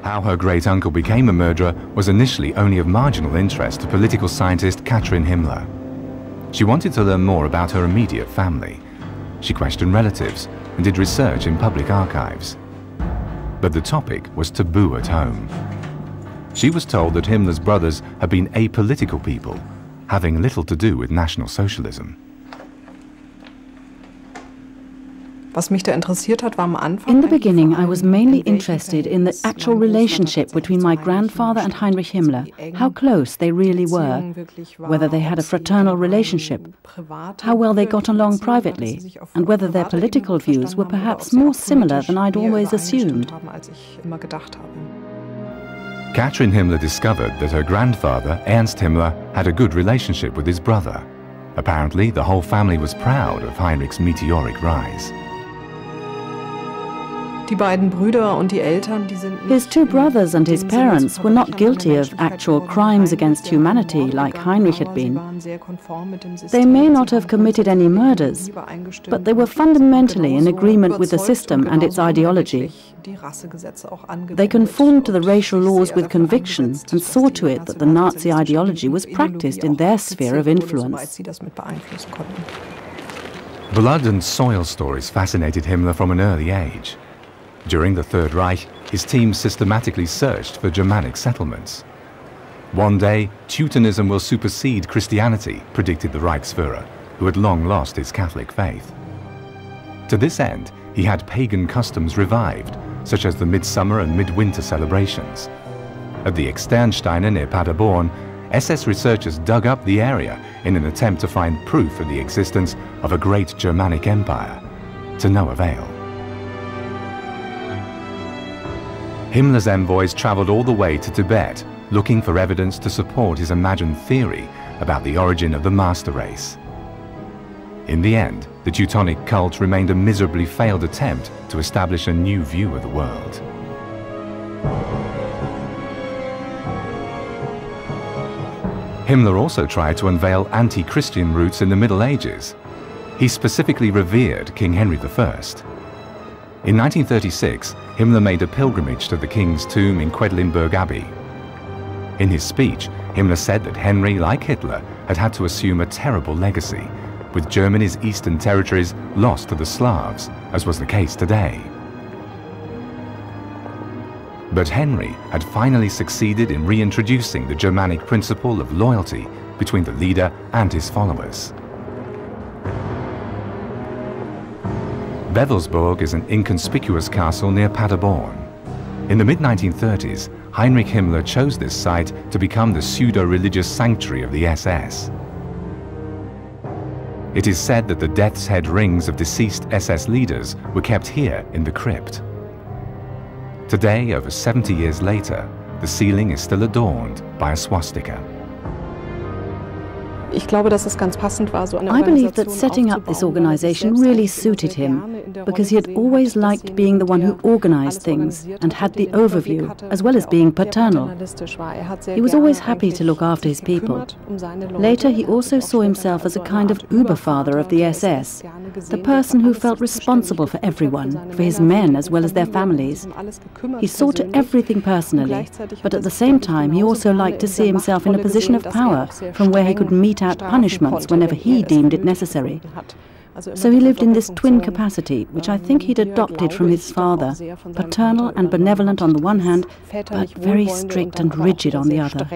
How her great-uncle became a murderer was initially only of marginal interest to political scientist Katrin Himmler. She wanted to learn more about her immediate family. She questioned relatives and did research in public archives. But the topic was taboo at home. She was told that Himmler's brothers had been apolitical people, having little to do with National Socialism. In the beginning, I was mainly interested in the actual relationship between my grandfather and Heinrich Himmler, how close they really were, whether they had a fraternal relationship, how well they got along privately, and whether their political views were perhaps more similar than I'd always assumed. Katrin Himmler discovered that her grandfather, Ernst Himmler, had a good relationship with his brother. Apparently, the whole family was proud of Heinrich's meteoric rise. His two brothers and his parents were not guilty of actual crimes against humanity like Heinrich had been. They may not have committed any murders, but they were fundamentally in agreement with the system and its ideology. They conformed to the racial laws with conviction and saw to it that the Nazi ideology was practiced in their sphere of influence. Blood and soil stories fascinated Himmler from an early age. During the Third Reich, his team systematically searched for Germanic settlements. One day, Teutonism will supersede Christianity, predicted the Reichsführer, who had long lost his Catholic faith. To this end, he had pagan customs revived, such as the midsummer and midwinter celebrations. At the Externsteine near Paderborn, SS researchers dug up the area in an attempt to find proof of the existence of a great Germanic empire, to no avail. Himmler's envoys traveled all the way to Tibet, looking for evidence to support his imagined theory about the origin of the master race. In the end, the Teutonic cult remained a miserably failed attempt to establish a new view of the world. Himmler also tried to unveil anti-Christian roots in the Middle Ages. He specifically revered King Henry I. In 1936, Himmler made a pilgrimage to the king's tomb in Quedlinburg Abbey. In his speech, Himmler said that Henry, like Hitler, had had to assume a terrible legacy, with Germany's eastern territories lost to the Slavs, as was the case today. But Henry had finally succeeded in reintroducing the Germanic principle of loyalty between the leader and his followers. Wewelsburg is an inconspicuous castle near Paderborn. In the mid-1930s, Heinrich Himmler chose this site to become the pseudo-religious sanctuary of the SS. It is said that the death's head rings of deceased SS leaders were kept here in the crypt. Today, over 70 years later, the ceiling is still adorned by a swastika. I believe that setting up this organization really suited him, because he had always liked being the one who organized things and had the overview, as well as being paternal. He was always happy to look after his people. Later, he also saw himself as a kind of Überfather of the SS, the person who felt responsible for everyone, for his men as well as their families. He saw to everything personally, but at the same time, he also liked to see himself in a position of power from where he could mete out punishments whenever he deemed it necessary. So he lived in this twin capacity, which I think he'd adopted from his father, paternal and benevolent on the one hand, but very strict and rigid on the other.